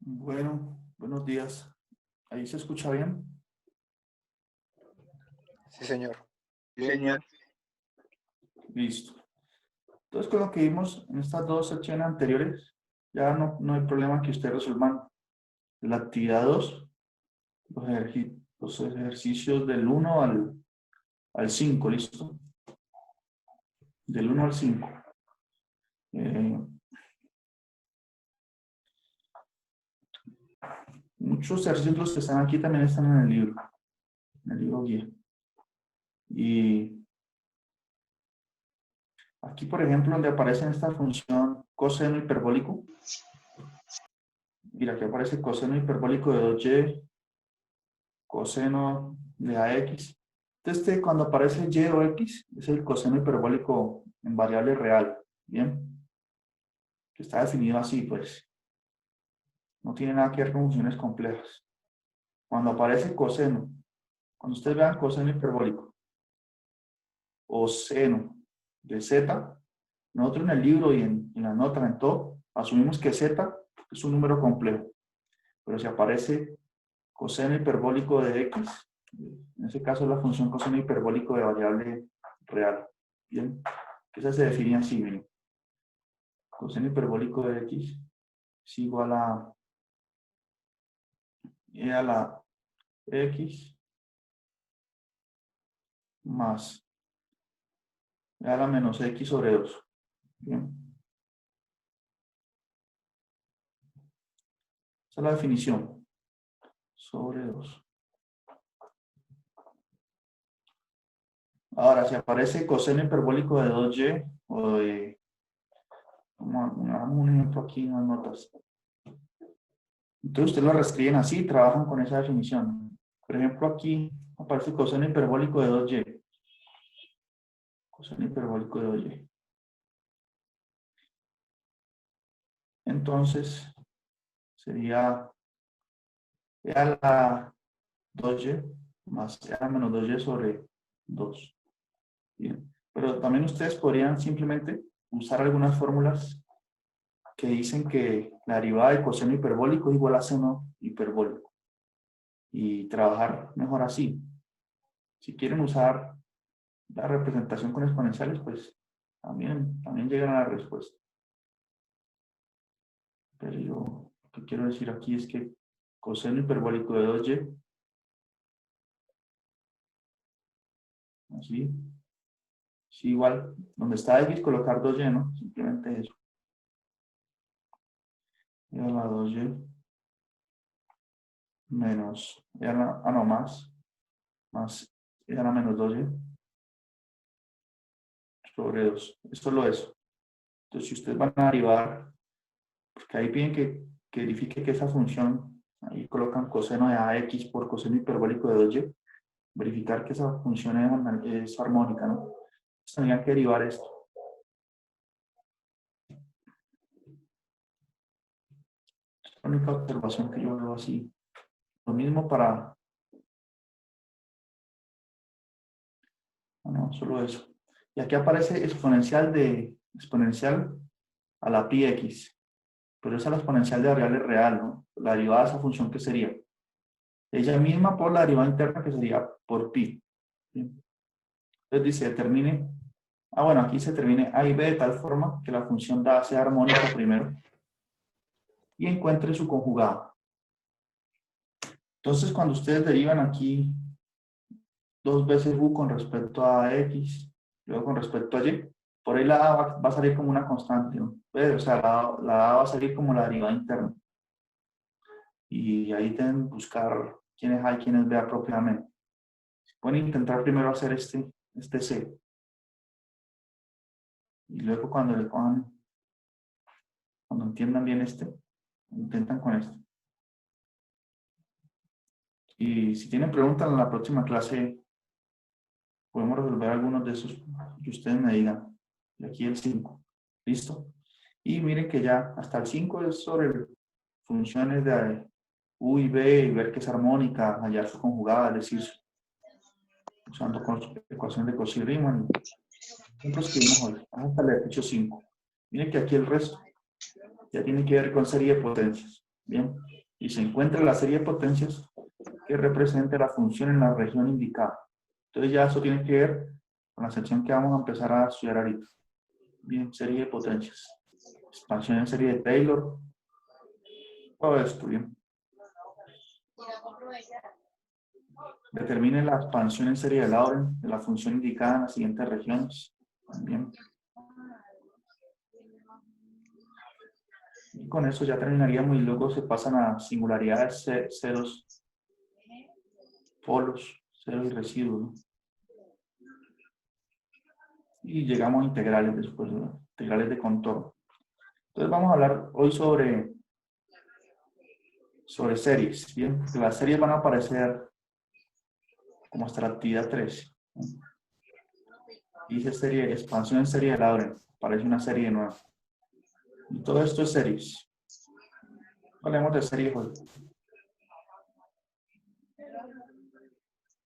Bueno, buenos días. ¿Ahí se escucha bien? Sí, señor. Sí, señor. Listo. Entonces, con lo que vimos en estas dos secciones anteriores, ya no hay problema que ustedes resuelvan la actividad 2, los ejercicios del 1 al 5, ¿listo? Del 1 al 5. Muchos ejercicios los que están aquí también están en el libro guía. Y aquí, por ejemplo, donde aparece esta función coseno hiperbólico, mira, aquí aparece coseno hiperbólico de 2y, coseno de AX. Entonces, cuando aparece y o x, es el coseno hiperbólico en variable real, ¿bien? Que está definido así, pues. No tiene nada que ver con funciones complejas. Cuando aparece coseno, cuando ustedes vean coseno hiperbólico o seno de z, nosotros en el libro y en la nota, en todo, asumimos que z es un número complejo. Pero si aparece coseno hiperbólico de x, en ese caso es la función coseno hiperbólico de variable real. Bien, esa se define así, miren. Coseno hiperbólico de x es igual a e a la x más e a la menos x sobre 2. Bien. Esa es la definición. Sobre 2. Ahora, si aparece coseno hiperbólico de 2y o de... Hagamos un ejemplo aquí en las notas. Entonces ustedes lo reescriben así y trabajan con esa definición. Por ejemplo, aquí aparece coseno hiperbólico de 2y. Coseno hiperbólico de 2y. Entonces, sería e a la 2y más e a la menos 2y sobre 2. Bien. Pero también ustedes podrían simplemente usar algunas fórmulas que dicen que la derivada de coseno hiperbólico es igual a seno hiperbólico. Y trabajar mejor así. Si quieren usar la representación con exponenciales, pues también llegan a la respuesta. Pero yo lo que quiero decir aquí es que coseno hiperbólico de 2y, así, es igual, donde está x colocar 2y, ¿no? Simplemente eso. Y a la 2y menos, y a la, no, más y a la menos 2y sobre 2. Esto es lo eso. Entonces, si ustedes van a derivar, porque ahí piden que verifique que esa función, ahí colocan coseno de ax por coseno hiperbólico de 2y, verificar que esa función es armónica, ¿no? Entonces, tendrían que derivar esto. Es la única observación que yo veo así. Lo mismo para... No, solo eso. Y aquí aparece exponencial a la pi x. Pero esa es la exponencial de variable real, ¿no? La derivada de esa función, ¿qué sería? Ella misma por la derivada interna, que sería por pi. ¿Sí? Entonces dice, determine... bueno, aquí se termine a y b de tal forma que la función da sea armónica primero y encuentre su conjugado. Entonces, cuando ustedes derivan aquí dos veces u con respecto a x, luego con respecto a y, por ahí la a va a salir como una constante, ¿no? O sea, la a va a salir como la derivada interna. Y ahí deben buscar quién es a y quién es b apropiadamente. Pueden intentar primero hacer este c. Y luego cuando le cojan, cuando entiendan bien intentan con este. Y si tienen preguntas en la próxima clase, podemos resolver algunos de esos que ustedes me digan. Y aquí el 5. ¿Listo? Y miren que ya hasta el 5 es sobre funciones de u y b y ver que es armónica, hallar su conjugada, es decir, usando ecuación de Cauchy Riemann. Ejemplos que vimos hoy. Hasta el ejercicio 5. Miren que aquí el resto ya tiene que ver con serie de potencias. Bien, y se encuentra la serie de potencias que represente la función en la región indicada. Entonces ya eso tiene que ver con la sección que vamos a empezar a estudiar ahorita. Bien, serie de potencias. Expansión en serie de Taylor. Todo esto, bien. Determine la expansión en serie de Laurent de la función indicada en las siguientes regiones. Bien. Y con eso ya terminaríamos y luego se pasan a singularidades, ceros, polos, ceros y residuos, ¿no? Y llegamos a integrales después, ¿no? Integrales de contorno. Entonces vamos a hablar hoy sobre series, ¿bien? Porque las series van a aparecer como hasta la actividad 3. Dice serie, expansión en serie de Laurent, aparece una serie nueva. Y todo esto es series. Hablemos de series hoy.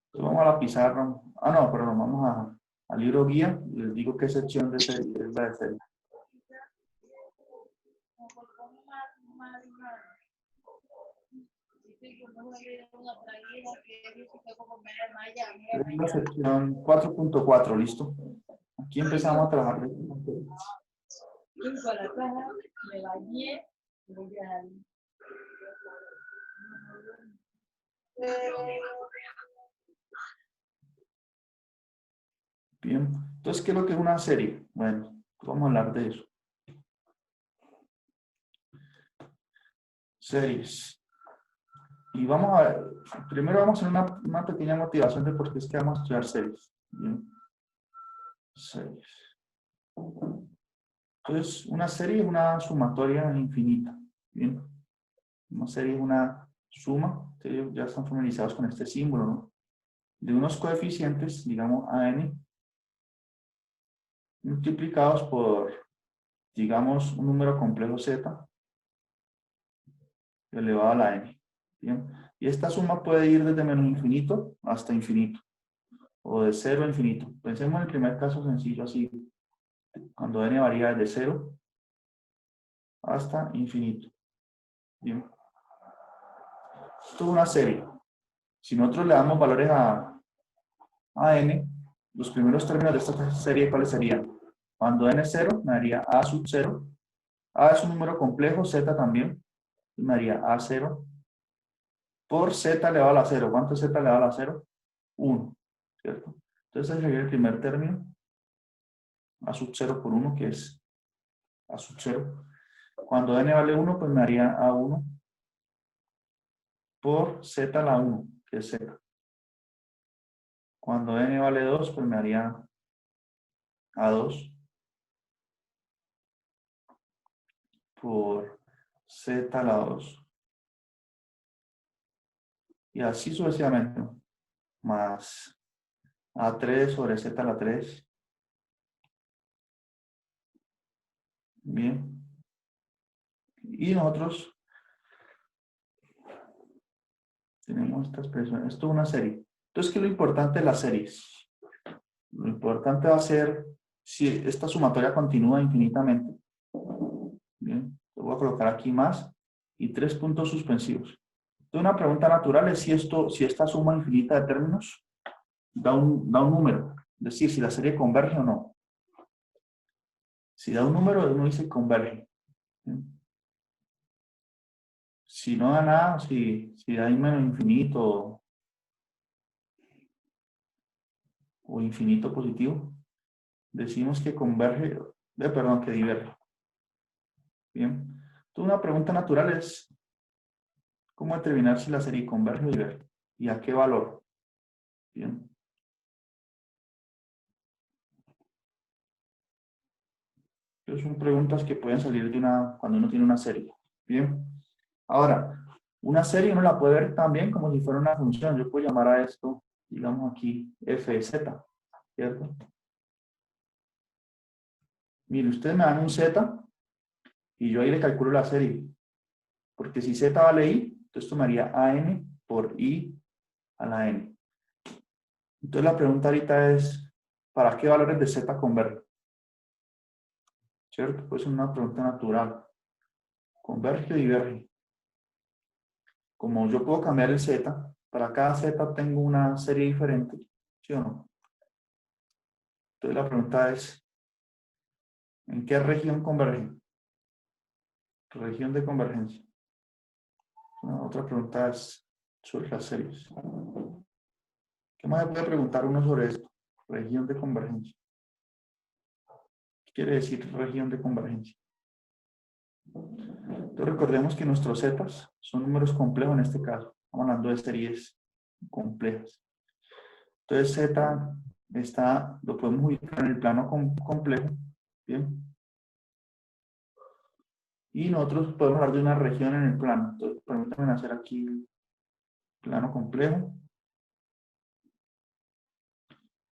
Entonces vamos a la pizarra. No, perdón, vamos al libro guía. Les digo qué sección de serie es la de serie. Es la sección 4.4, ¿listo? Aquí empezamos a trabajar. Bien, entonces, ¿qué es lo que es una serie? Bueno, vamos a hablar de eso. Series. Y vamos a ver, primero vamos a hacer una pequeña motivación de por qué es que vamos a estudiar series. Bien. Series. Entonces, una serie es una sumatoria infinita. Bien. Una serie es una suma, ustedes ya están familiarizados con este símbolo, ¿no? De unos coeficientes, digamos, AN, multiplicados por, digamos, un número complejo Z, elevado a la N. ¿Bien? Y esta suma puede ir desde menos infinito hasta infinito, o de 0 a infinito. Pensemos en el primer caso sencillo, así, cuando N varía desde 0 hasta infinito. Bien. Esto es una serie. Si nosotros le damos valores a N, los primeros términos de esta serie, ¿cuáles serían? Cuando N es 0, me daría A sub 0. A es un número complejo, Z también, me daría A0 por Z elevado a la 0. ¿Cuánto es Z elevado a la 0? 1, ¿cierto? Entonces ese sería el primer término, A sub 0 por 1, que es A sub 0. Cuando N vale 1, pues me daría A1 por Z a la 1, que es Z. Cuando N vale 2, pues me daría A2 por Z a la 2. Y así sucesivamente, más A3 sobre Z a la 3. Bien. Y nosotros tenemos esta expresión. Esto es una serie. Entonces, ¿qué es lo importante de las series? Lo importante va a ser si esta sumatoria continúa infinitamente. Bien. Lo voy a colocar aquí más y 3 puntos suspensivos. Entonces, una pregunta natural es si esta suma infinita de términos da un número. Es decir, si la serie converge o no. Si da un número, uno dice converge. Bien. Si no da nada, si da menos infinito o infinito positivo, decimos que converge, perdón, que diverge. Bien. Entonces, una pregunta natural es, ¿cómo determinar si la serie converge o diverge? ¿Y a qué valor? Bien. Entonces, son preguntas que pueden salir cuando uno tiene una serie. Bien. Ahora, una serie uno la puede ver también como si fuera una función. Yo puedo llamar a esto, digamos aquí, f de z, ¿cierto? Mire, ustedes me dan un z y yo ahí le calculo la serie. Porque si z vale i, entonces esto me haría an por i a la n. Entonces la pregunta ahorita es, ¿para qué valores de z converge? ¿Cierto? Pues es una pregunta natural. ¿Converge o diverge? como yo puedo cambiar el z, para cada z tengo una serie diferente, ¿sí o no? Entonces la pregunta es, ¿en qué región convergen? Región de convergencia. Otra pregunta es sobre las series. ¿Qué más me puede preguntar uno sobre esto? Región de convergencia. ¿Qué quiere decir región de convergencia? Entonces recordemos que nuestros zetas son números complejos en este caso. Estamos hablando de series complejas. Entonces z lo podemos ubicar en el plano complejo. Bien. Y nosotros podemos hablar de una región en el plano. Entonces permítanme hacer aquí el plano complejo.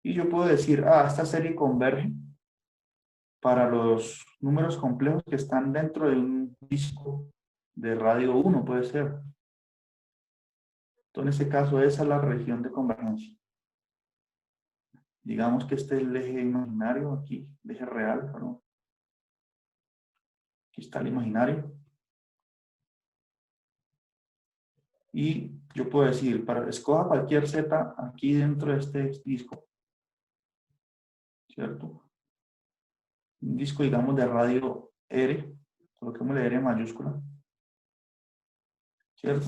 Y yo puedo decir, esta serie converge para los números complejos que están dentro de un disco de radio 1, puede ser. Entonces, en este caso, esa es la región de convergencia. Digamos que este es el eje imaginario aquí, el eje real, perdón. Aquí está el imaginario. Y yo puedo decir, escoja cualquier z aquí dentro de este disco. ¿Cierto? Un disco, digamos, de radio R, coloquémosle R mayúscula. ¿Cierto?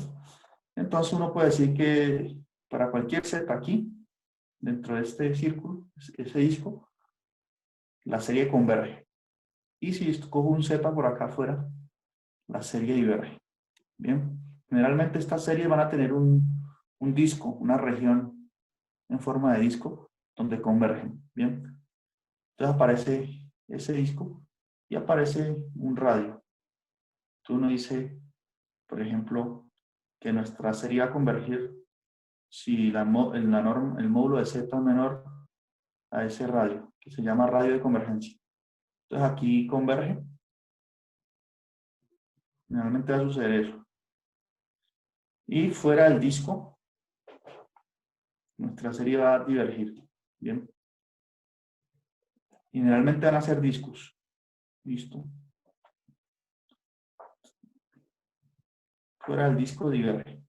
Entonces uno puede decir que para cualquier z aquí, dentro de este círculo, ese disco, la serie converge. Y si escojo un z por acá afuera, la serie diverge. Bien, generalmente estas series van a tener un disco, una región en forma de disco, donde convergen. Bien, entonces aparece ese disco y aparece un radio. Entonces uno dice, por ejemplo, que nuestra serie va a convergir si el módulo de z es menor a ese radio, que se llama radio de convergencia. Entonces aquí converge. Generalmente va a suceder eso. Y fuera del disco, nuestra serie va a divergir. Bien. Y generalmente van a ser discos. Listo. Fuera del disco diverge.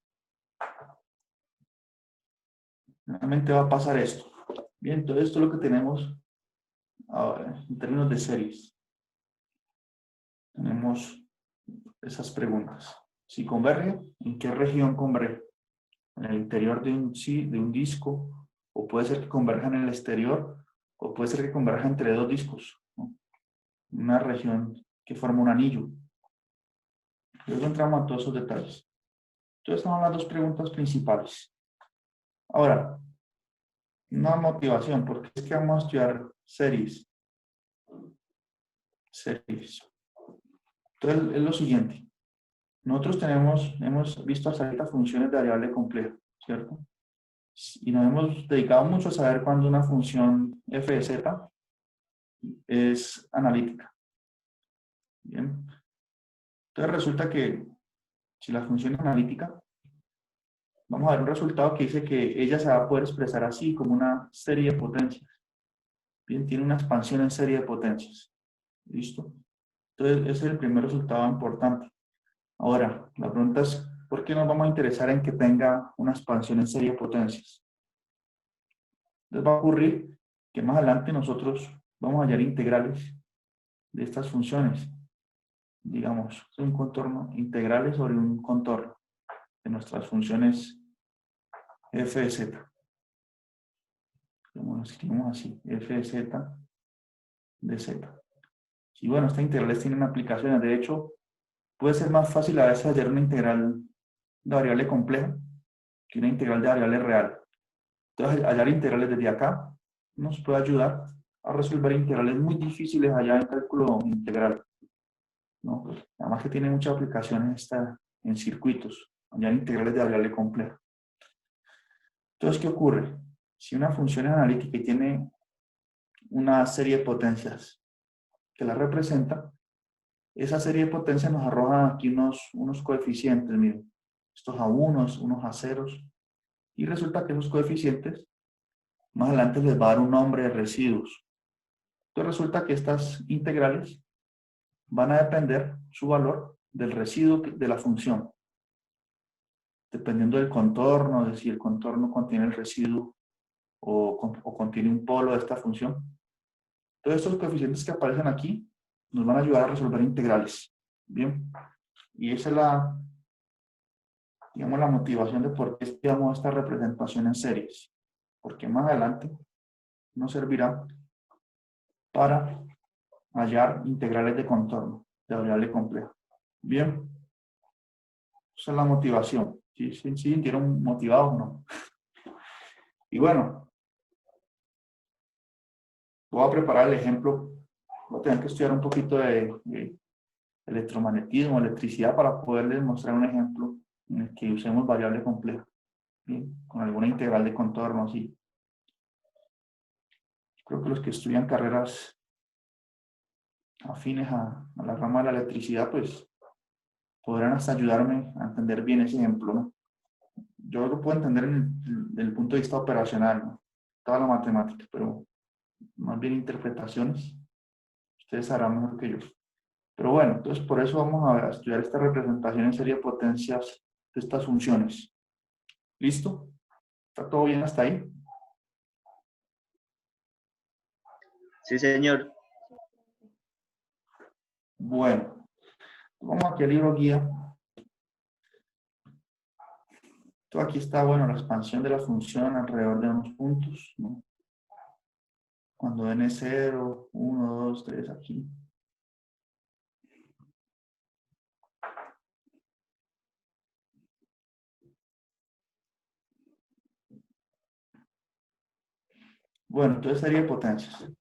Generalmente va a pasar esto. Bien, entonces esto es lo que tenemos ahora en términos de series. Tenemos esas preguntas. Si converge, ¿en qué región converge? ¿En el interior de un disco? ¿O puede ser que converja en el exterior? ¿O puede ser que converja entre dos discos? ¿No? Una región que forma un anillo. Luego entramos a todos esos detalles. Entonces, estamos en las dos preguntas principales. Ahora, una motivación, porque es que vamos a estudiar series. Series. Entonces, es lo siguiente. Nosotros hemos visto hasta ahorita funciones de variable compleja, ¿cierto? Y nos hemos dedicado mucho a saber cuándo una función f de z es analítica. Bien. Entonces, resulta que si la función es analítica, vamos a ver un resultado que dice que ella se va a poder expresar así, como una serie de potencias. Bien, tiene una expansión en serie de potencias. ¿Listo? Entonces, ese es el primer resultado importante. Ahora, la pregunta es, ¿por qué nos vamos a interesar en que tenga una expansión en serie de potencias? Entonces va a ocurrir que más adelante nosotros vamos a hallar integrales de estas funciones. Digamos, un contorno, integrales sobre un contorno de nuestras funciones f de z. Como lo escribimos así, f de z de z. Y bueno, estas integrales tienen aplicaciones. De hecho, puede ser más fácil a veces hallar una integral de variable compleja que una integral de variable real. Entonces, hallar integrales desde acá nos puede ayudar a resolver integrales muy difíciles allá en cálculo integral, ¿no? Además que tiene muchas aplicaciones en circuitos, hallar integrales de variable compleja. Entonces, ¿qué ocurre? Si una función es analítica y tiene una serie de potencias que la representa, esa serie de potencias nos arroja aquí unos coeficientes, miren, estos a unos a ceros, y resulta que esos coeficientes más adelante les va a dar un nombre de residuos. Entonces resulta que estas integrales van a depender su valor del residuo de la función. dependiendo del contorno, de si el contorno contiene el residuo o contiene un polo de esta función. Todos estos coeficientes que aparecen aquí nos van a ayudar a resolver integrales. Bien, y esa es la, digamos, la motivación de por qué estudiamos esta representación en series. Porque más adelante nos servirá para hallar integrales de contorno de variable compleja. Bien, esa es la motivación. ¿Sí sintieron motivados o no? Y bueno, voy a preparar el ejemplo. Voy a tener que estudiar un poquito de electromagnetismo, electricidad, para poderles mostrar un ejemplo en el que usemos variable compleja. Bien, con alguna integral de contorno así. Creo que los que estudian carreras afines a la rama de la electricidad, pues podrán hasta ayudarme a entender bien ese ejemplo, ¿no? Yo lo puedo entender desde el punto de vista operacional, ¿no? Toda la matemática, pero más bien interpretaciones, ustedes sabrán mejor que yo. Pero bueno, entonces por eso vamos a estudiar esta representación en serie de potencias de estas funciones. ¿Listo? ¿Está todo bien hasta ahí? Sí, señor. Bueno, vamos aquí al libro guía. Todo aquí está, bueno, la expansión de la función alrededor de unos puntos, ¿no? Cuando n es 0, 1, 2, 3, aquí. Bueno, entonces serie de potencias.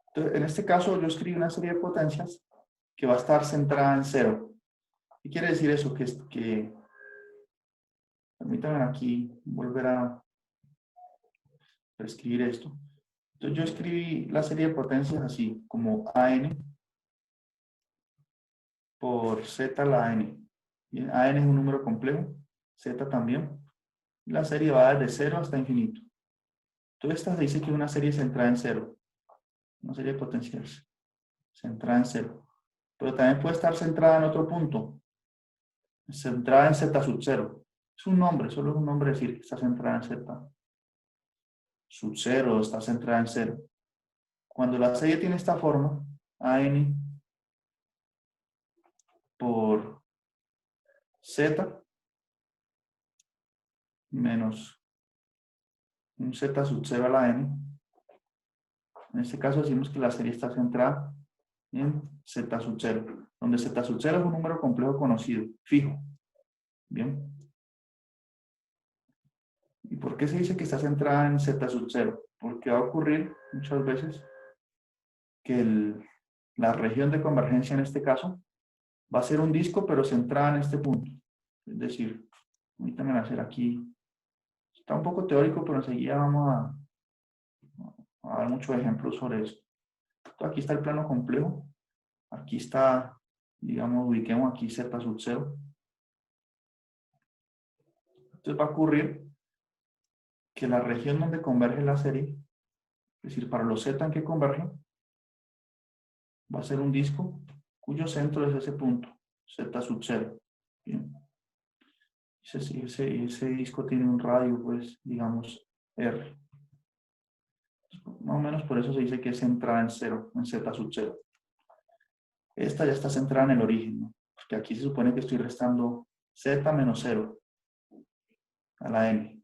Entonces, en este caso yo escribí una serie de potencias que va a estar centrada en 0. ¿Qué quiere decir eso? Que permítanme aquí volver a escribir esto. Entonces yo escribí la serie de potencias así, como AN por Z a la N. Bien, AN es un número complejo, Z también. Y la serie va desde 0 hasta infinito. Entonces esta se dice que es una serie centrada en 0. Una serie de potenciales centrada en 0. Pero también puede estar centrada en otro punto. Centrada en Z sub 0. Es un nombre, solo es un nombre decir que está centrada en Z sub 0, está centrada en 0. Cuando la serie tiene esta forma, AN por Z menos un Z sub 0 a la N. En este caso decimos que la serie está centrada en Z sub 0, donde Z sub 0 es un número complejo conocido, fijo. Bien. ¿Y por qué se dice que está centrada en Z sub 0? Porque va a ocurrir muchas veces que la región de convergencia en este caso va a ser un disco, pero centrada en este punto. Es decir, permítanme hacer aquí, está un poco teórico, pero enseguida vamos a dar muchos ejemplos sobre eso. Entonces, aquí está el plano complejo, aquí está, digamos, ubiquemos aquí Z sub 0. Entonces va a ocurrir que la región donde converge la serie, es decir, para los Z en que convergen, va a ser un disco cuyo centro es ese punto, Z sub 0. Bien. Ese disco tiene un radio, pues, digamos, R. Más o menos por eso se dice que es centrada en 0, en Z sub 0. Esta ya está centrada en el origen, ¿no? Porque aquí se supone que estoy restando Z menos 0 a la N.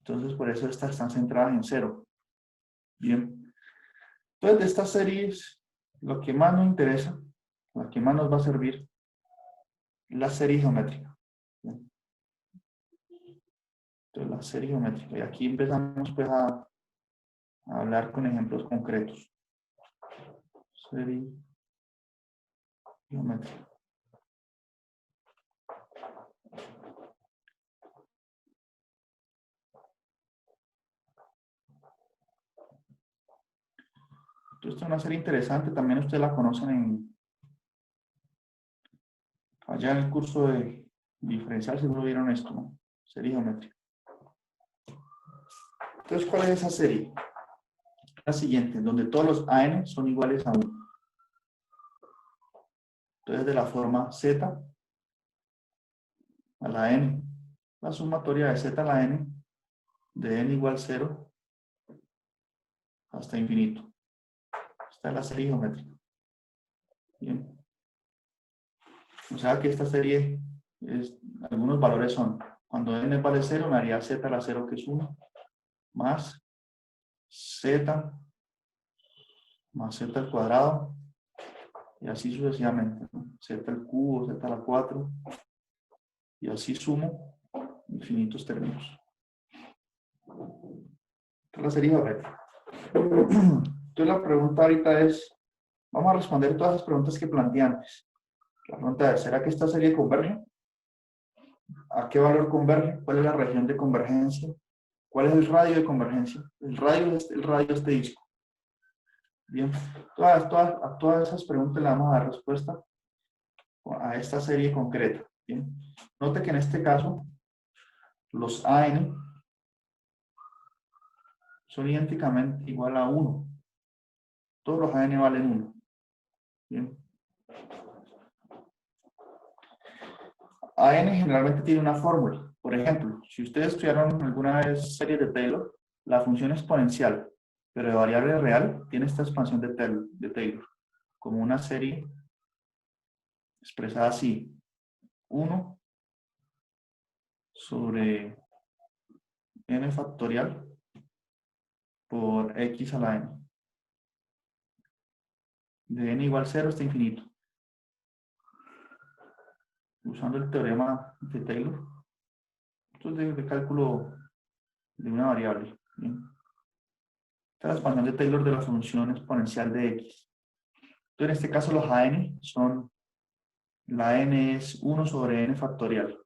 Entonces, por eso estas están centradas en 0. Bien. Entonces, de estas series, lo que más nos interesa, lo que más nos va a servir, es la serie geométrica. Bien. Entonces, la serie geométrica. Y aquí empezamos, pues, a hablar con ejemplos concretos. Serie geométrica. Entonces, esta es una serie interesante, también ustedes la conocen allá en el curso de diferencial, seguro vieron esto, ¿no? Serie geométrica. Entonces, ¿cuál es esa serie? La siguiente, donde todos los AN son iguales a 1. Entonces, de la forma Z a la n, la sumatoria de z a la n, de n igual 0 hasta infinito. Esta es la serie geométrica. Bien. O sea que esta serie, algunos valores son, cuando n vale 0, me haría z a la 0, que es 1, más z, más z al cuadrado, y así sucesivamente, ¿no? Z al cubo, z a la 4, y así sumo infinitos términos. Esta es la serie geométrica. Entonces la pregunta ahorita es, vamos a responder todas las preguntas que planteé antes. La pregunta es, ¿será que esta serie converge? ¿A qué valor converge? ¿Cuál es la región de convergencia? ¿Cuál es el radio de convergencia? El radio es el radio de este disco. Bien, a todas esas preguntas le vamos a dar respuesta a esta serie concreta. Bien, note que en este caso los AN son idénticamente igual a 1. Todos los AN valen 1. Bien. AN generalmente tiene una fórmula. Por ejemplo, si ustedes estudiaron alguna vez series de Taylor, la función exponencial, pero de variable real, tiene esta expansión de Taylor como una serie expresada así: 1 sobre n factorial por x a la n. De n igual 0 hasta infinito. Usando el teorema de Taylor. Esto es de cálculo de una variable. Bien. Esta es la expansión de Taylor de la función exponencial de x. Entonces, en este caso, los AN son, la n es 1 sobre n factorial.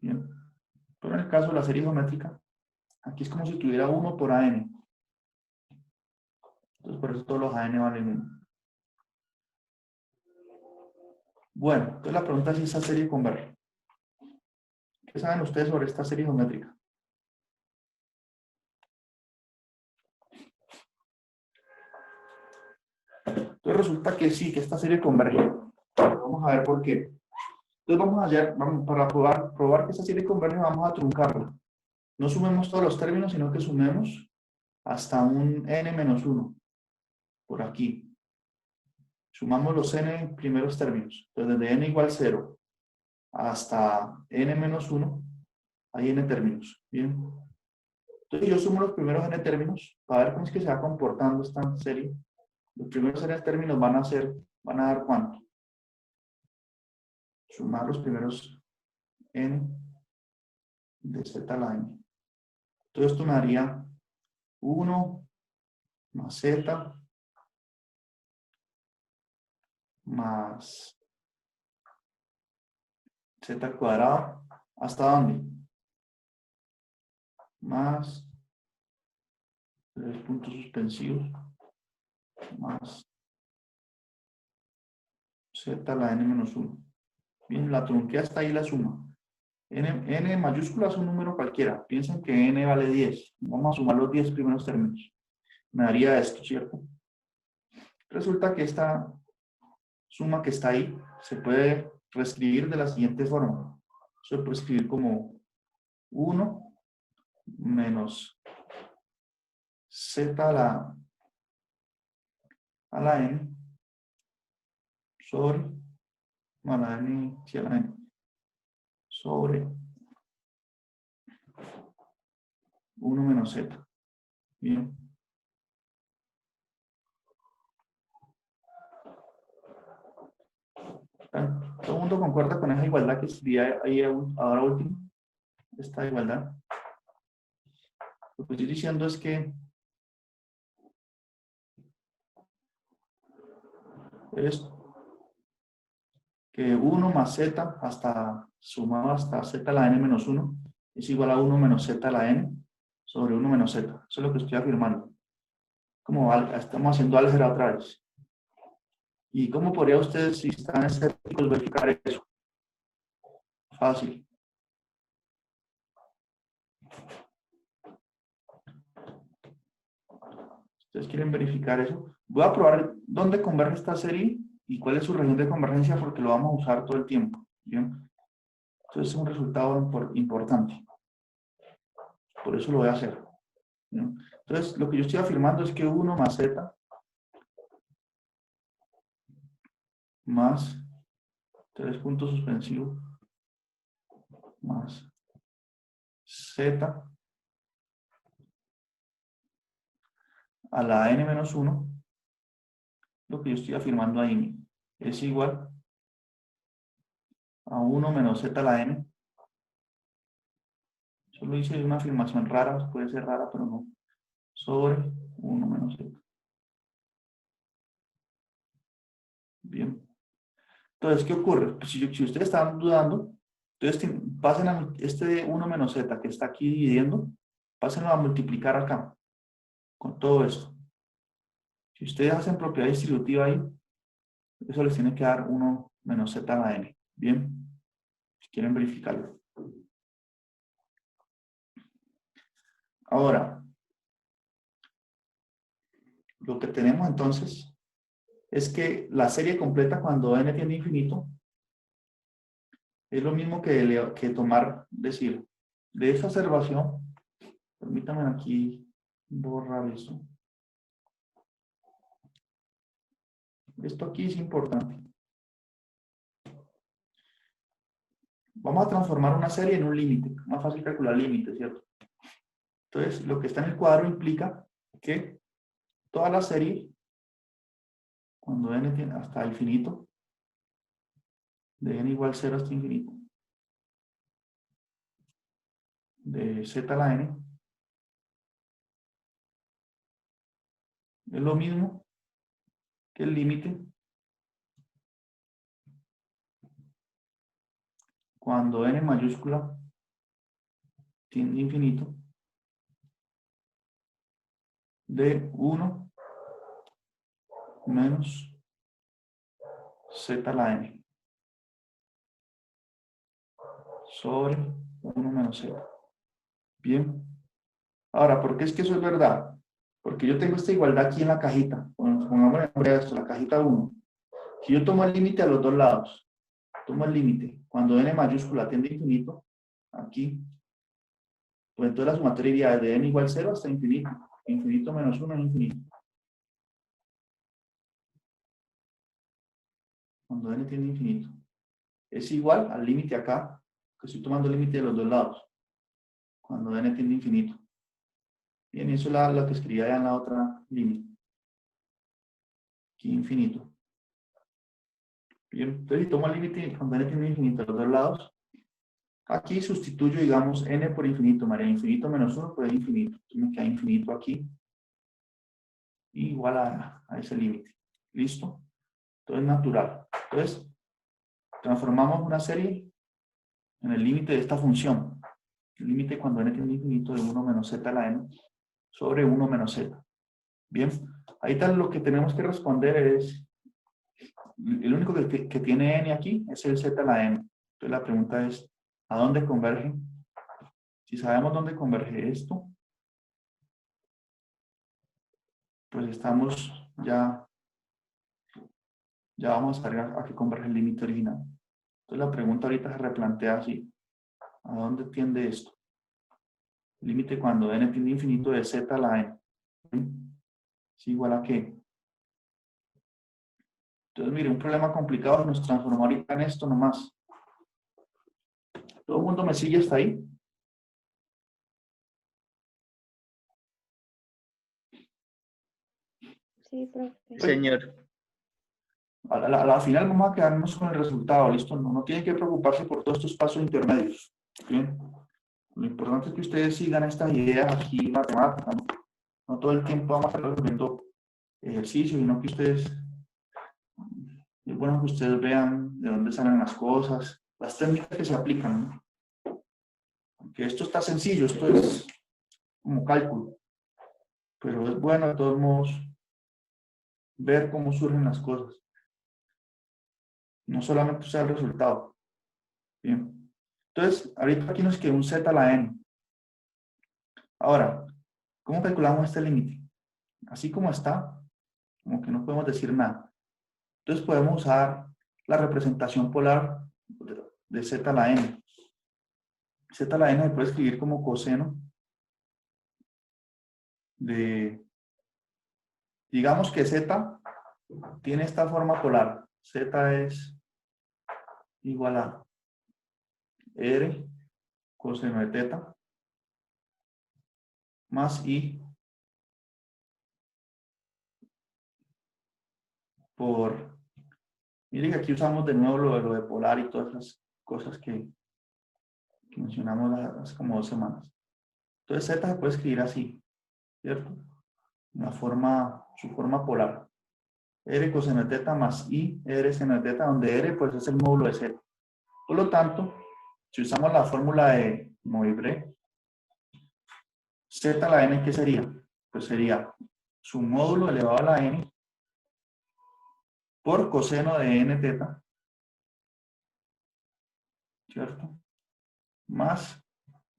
Bien. Pero en el caso de la serie geométrica, aquí es como si tuviera 1 por AN. Entonces, por eso todos los AN valen 1. Bueno, entonces la pregunta es si esa serie converge. ¿Qué saben ustedes sobre esta serie geométrica? Entonces resulta que sí, que esta serie converge. Vamos a ver por qué. Entonces para probar que esta serie converge, vamos a truncarla. No sumemos todos los términos, sino que sumemos hasta un n menos 1. Por aquí. Sumamos los n primeros términos. Entonces desde n igual 0 hasta n menos 1 hay n términos. Bien. Entonces yo sumo los primeros n términos para ver cómo es que se va comportando esta serie. Los primeros n términos van a dar ¿cuánto? Sumar los primeros n de z a la n. Entonces esto me daría 1 más z más z al cuadrado. ¿Hasta dónde? Más 3 puntos suspensivos más z a la n menos 1. Bien, la trunqué hasta ahí la suma. N mayúscula es un número cualquiera. Piensen que n vale 10. Vamos a sumar los 10 primeros términos. Me daría esto, ¿cierto? Resulta que esta suma que está ahí se puede reescribir de la siguiente forma. Se puede escribir como 1 menos z a la n sobre, a la n, sí, a la n, sobre 1 menos z. Bien. ¿Todo el mundo concuerda con esa igualdad que escribí ahí ahora último? Esta igualdad. Lo que estoy diciendo es que que 1 más z hasta sumado hasta z a la n menos 1 es igual a 1 menos z a la n sobre 1 menos z. Eso es lo que estoy afirmando. Como estamos haciendo álgebra otra vez. ¿Y cómo podría ustedes, si están escépticos, verificar eso? Fácil. ¿Ustedes quieren verificar eso? Voy a probar dónde converge esta serie y cuál es su región de convergencia porque lo vamos a usar todo el tiempo. ¿Bien? Entonces es un resultado importante. Por eso lo voy a hacer, ¿no? Entonces, lo que yo estoy afirmando es que 1 más z más 3 puntos suspensivos más z a la n menos 1, lo que yo estoy afirmando ahí, es igual a 1 menos z a la n. Solo hice una afirmación rara, puede ser rara, pero no. Sobre 1 menos z. Bien. Entonces, ¿qué ocurre? Pues si ustedes están dudando, entonces pasen a este 1 menos z que está aquí dividiendo, pásenlo a multiplicar acá, con todo esto. Si ustedes hacen propiedad distributiva ahí, eso les tiene que dar 1 menos z a la n. Bien, si quieren verificarlo. Ahora, lo que tenemos entonces es que la serie completa cuando n tiende a infinito es lo mismo que tomar, decir, de esa observación, permítanme aquí borrar esto. Esto aquí es importante. Vamos a transformar una serie en un límite. Más fácil calcular límites, ¿cierto? Entonces, lo que está en el cuadro implica que toda la serie, cuando n tiene hasta infinito, de n igual 0 hasta infinito, de z a la n, es lo mismo que el límite cuando n mayúscula tiende a infinito de 1 menos z a la n sobre 1 menos z. Bien. Ahora, ¿por qué es que eso es verdad? Porque yo tengo esta igualdad aquí en la cajita. Pongamos el nombre de esto, la cajita 1. Si yo tomo el límite a los dos lados, tomo el límite, cuando n mayúscula tiende a infinito, aquí, pues entonces la sumatoria iría de n igual 0 hasta infinito. Infinito menos 1 es infinito. Cuando n tiende a infinito. Es igual al límite acá, que estoy tomando el límite de los dos lados. Cuando n tiende a infinito. Bien, eso es la que escribía ya en la otra línea. Aquí infinito. Bien, entonces si tomo el límite cuando n tiende a infinito a los dos lados, aquí sustituyo, digamos, n por infinito, María, infinito menos 1 por el infinito. Entonces me queda infinito aquí, igual a ese límite. ¿Listo? Entonces natural. Entonces, transformamos una serie en el límite de esta función. El límite cuando n tiende a infinito de 1 menos z a la n sobre 1 menos z. Bien, ahí tal lo que tenemos que responder es, el único que tiene n aquí es el z a la n. Entonces la pregunta es, ¿a dónde converge? Si sabemos dónde converge esto, pues estamos ya vamos a saber a qué converge el límite original. Entonces la pregunta ahorita se replantea así, ¿a dónde tiende esto? El límite cuando n tiende a infinito de z a la n. ¿Es igual a qué? Entonces, mire, un problema complicado nos transformó ahorita en esto nomás. ¿Todo el mundo me sigue hasta ahí? Sí, profe. Sí, señor. A la final vamos a quedarnos con el resultado, ¿listo? No tienen que preocuparse por todos estos pasos intermedios. ¿Bien? Lo importante es que ustedes sigan estas ideas aquí matemáticas, ¿no? No todo el tiempo vamos a estar resolviendo ejercicios, sino que ustedes, es bueno que ustedes vean de dónde salen las cosas, las técnicas que se aplican, ¿no? Porque esto está sencillo, esto es como cálculo, pero es bueno de todos modos ver cómo surgen las cosas. No solamente sea el resultado. Bien. Entonces, ahorita aquí nos queda un z a la n. Ahora, ¿cómo calculamos este límite? Así como está, como que no podemos decir nada. Entonces podemos usar la representación polar de z a la n. Z a la n se puede escribir como coseno de, digamos que Z tiene esta forma polar. Z es igual a R coseno de teta más I por... Mire que aquí usamos de nuevo lo de polar y todas las cosas que mencionamos hace como 2 semanas. Entonces Z se puede escribir así, ¿cierto? Su forma polar. R coseno de teta más I R seno de teta, donde R pues es el módulo de Z. Por lo tanto, si usamos la fórmula de Moivre, Z a la n, ¿qué sería? Pues sería su módulo elevado a la n por coseno de n teta, ¿cierto? Más,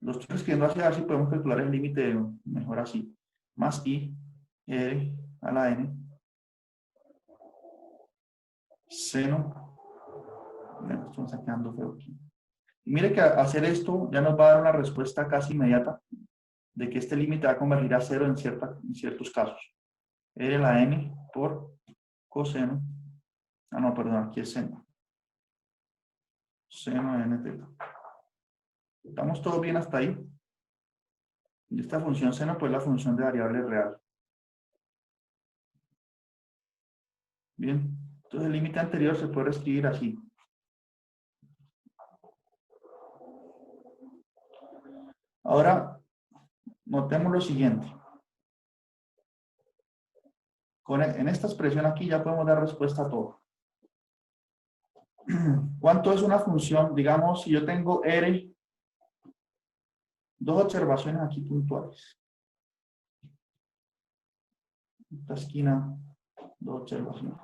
lo estoy escribiendo así, a ver si podemos calcular el límite mejor así, más I R a la n seno, bueno, esto me está quedando feo aquí. Y mire que hacer esto ya nos va a dar una respuesta casi inmediata de que este límite va a convergir a 0 en ciertos casos. R a la n por coseno, no, perdón, aquí es seno. Seno de n teta. ¿Estamos todos bien hasta ahí? Y esta función seno, pues la función de variable real. Bien, entonces el límite anterior se puede escribir así. Ahora, notemos lo siguiente. En esta expresión aquí ya podemos dar respuesta a todo. ¿Cuánto es una función? Digamos, si yo tengo R, dos observaciones aquí puntuales. Esta esquina, dos observaciones.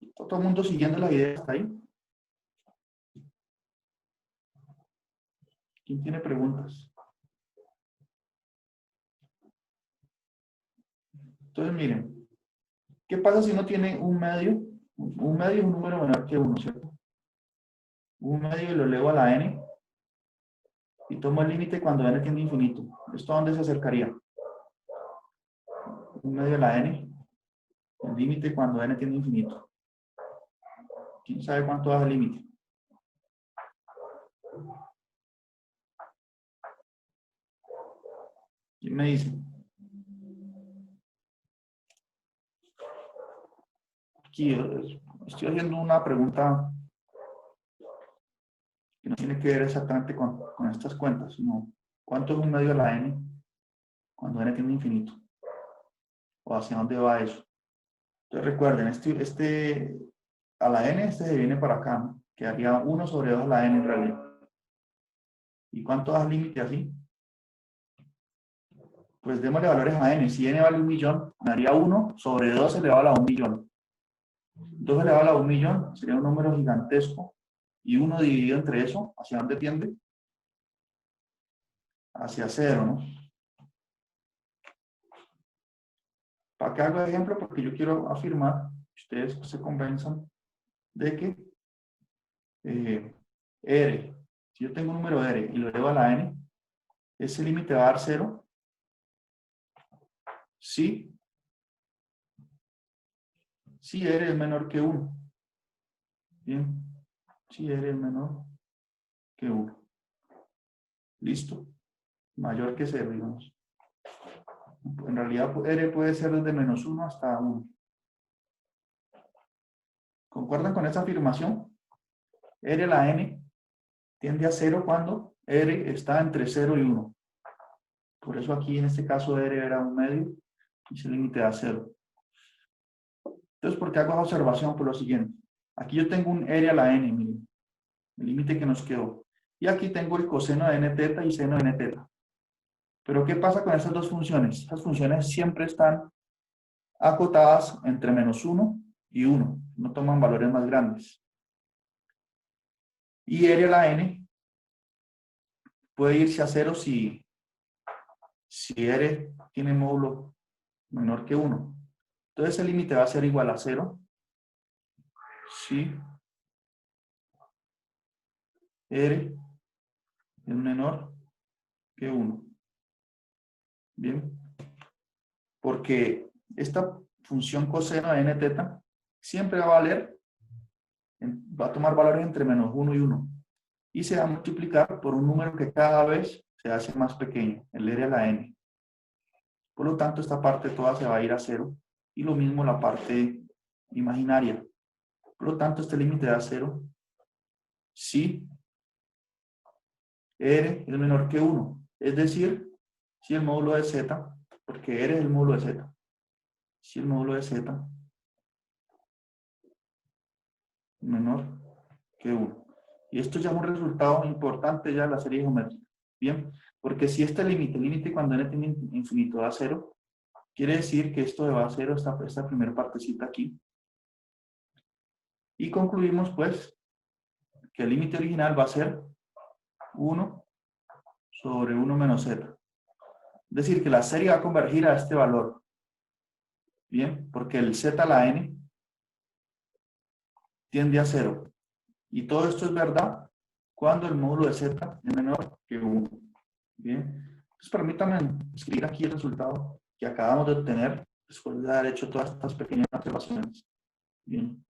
¿Está todo el mundo siguiendo la idea hasta ahí? ¿Quién tiene preguntas? Entonces, miren, ¿qué pasa si uno tiene un medio? Un medio es un número menor que 1, ¿cierto? Un medio y lo elevo a la n y tomo el límite cuando n tiende a infinito. ¿Esto a dónde se acercaría? Un medio a la n, el límite cuando n tiende a infinito. ¿Quién sabe cuánto da el límite? ¿Quién me dice? Aquí estoy haciendo una pregunta que no tiene que ver exactamente con estas cuentas, sino ¿cuánto es un medio a la n cuando n tiende a infinito? ¿O hacia dónde va eso? Entonces recuerden, a la n se viene para acá, ¿no? Quedaría 1 sobre 2 a la n en realidad. ¿Y cuánto da el límite así? Pues démosle valores a n. Si n vale 1.000.000, me daría 1 sobre 2 elevado a la 1.000.000. 2 elevado a la 1.000.000 sería un número gigantesco. Y 1 dividido entre eso, ¿hacia dónde tiende? Hacia 0, ¿no? ¿Para qué hago ejemplo? Porque yo quiero afirmar, ustedes se convenzan de que R, si yo tengo un número R y lo elevo a la n, ese límite va a dar 0 si R es menor que 1. Bien, si R es menor que 1. Listo. Mayor que 0, digamos. En realidad, R puede ser desde menos 1 hasta 1. ¿Concuerdan con esa afirmación? R a la n tiende a 0 cuando R está entre 0 y 1. Por eso aquí en este caso R era un medio y se límite a 0. Entonces, ¿por qué hago esa observación? Por lo siguiente. Aquí yo tengo un R a la n, miren. El límite que nos quedó. Y aquí tengo el coseno de n teta y seno de n teta. Pero ¿qué pasa con estas dos funciones? Estas funciones siempre están acotadas entre menos 1 y 1. No toman valores más grandes. Y R a la n puede irse a 0 si R tiene módulo menor que 1. Entonces el límite va a ser igual a 0 si R es menor que 1. Bien. Porque esta función coseno de n teta siempre va a valer, va a tomar valores entre menos 1 y 1. Y se va a multiplicar por un número que cada vez se hace más pequeño, el R a la n. Por lo tanto, esta parte toda se va a ir a 0. Y lo mismo la parte imaginaria. Por lo tanto, este límite da 0 si R es menor que 1. Es decir, si el módulo de Z, porque R es el módulo de Z, si el módulo de Z es menor que 1. Y esto ya es un resultado importante ya de la serie geométrica. Bien, porque si este límite cuando n tiene infinito da 0, quiere decir que esto va a 0 esta primera partecita aquí. Y concluimos pues que el límite original va a ser 1 sobre 1 menos z. Es decir, que la serie va a convergir a este valor. Bien, porque el z a la n tiende a 0. Y todo esto es verdad cuando el módulo de z es menor que 1. Bien, entonces permítanme escribir aquí el resultado que acabamos de obtener después de haber hecho todas estas pequeñas observaciones. Bien.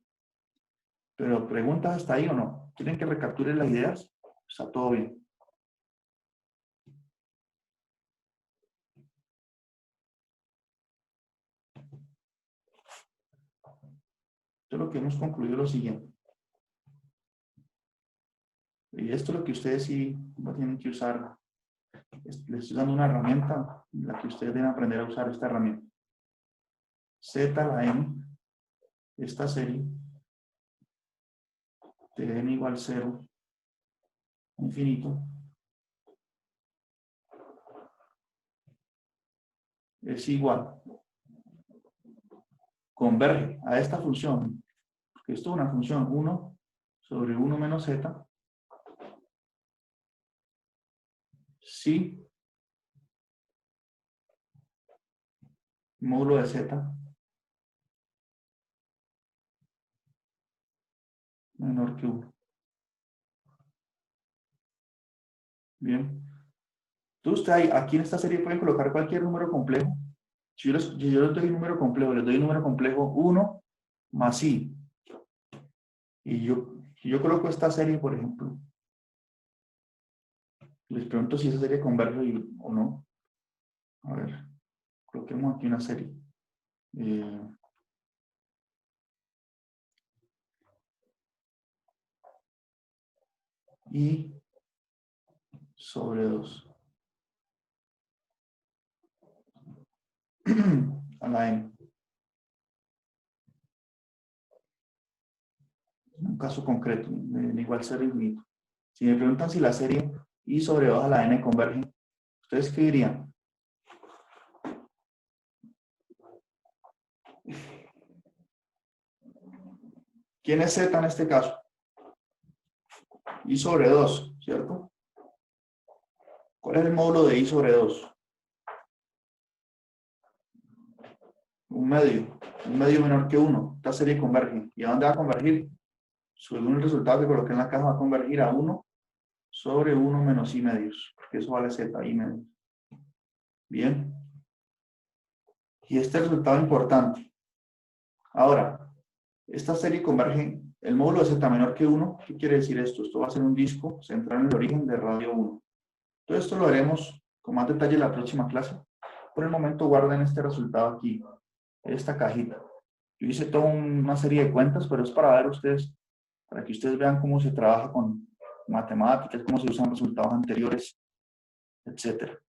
Pero ¿preguntas hasta ahí o no? ¿Quieren que recapture las ideas? Está todo bien. Entonces lo que hemos concluido es lo siguiente. Y esto es lo que ustedes sí tienen que usar. Les estoy dando una herramienta en la que ustedes deben aprender a usar esta herramienta. Z a la n, esta serie, de n igual 0, infinito, es igual, converge a esta función, porque esto es una función 1 sobre 1 menos z, si módulo de z menor que 1. Bien. Entonces, ustedes aquí en esta serie pueden colocar cualquier número complejo. Si yo les doy un número complejo, les doy un número complejo 1 más i. Y si yo coloco esta serie, por ejemplo, les pregunto si esa serie converge o no. A ver, coloquemos aquí una serie. I sobre 2 a la n. Un caso concreto, de igual 0 infinito. Si me preguntan si la serie I sobre 2 a la n converge, ¿ustedes qué dirían? ¿Quién es z en este caso? I sobre 2, ¿cierto? ¿Cuál es el módulo de I sobre 2? Un medio menor que 1. Esta serie converge. ¿Y a dónde va a convergir? Según el resultado que coloqué en la caja, va a convergir a 1 sobre 1 menos I medios, porque eso vale z, I medios. Bien. Y este es el resultado importante. Ahora, esta serie converge, el módulo de z menor que 1, ¿qué quiere decir esto? Esto va a ser un disco central en el origen de radio 1. Todo esto lo veremos con más detalle en la próxima clase. Por el momento guarden este resultado aquí, esta cajita. Yo hice toda una serie de cuentas, pero es para ver ustedes, para que ustedes vean cómo se trabaja con matemáticas, cómo se usan resultados anteriores, etcétera.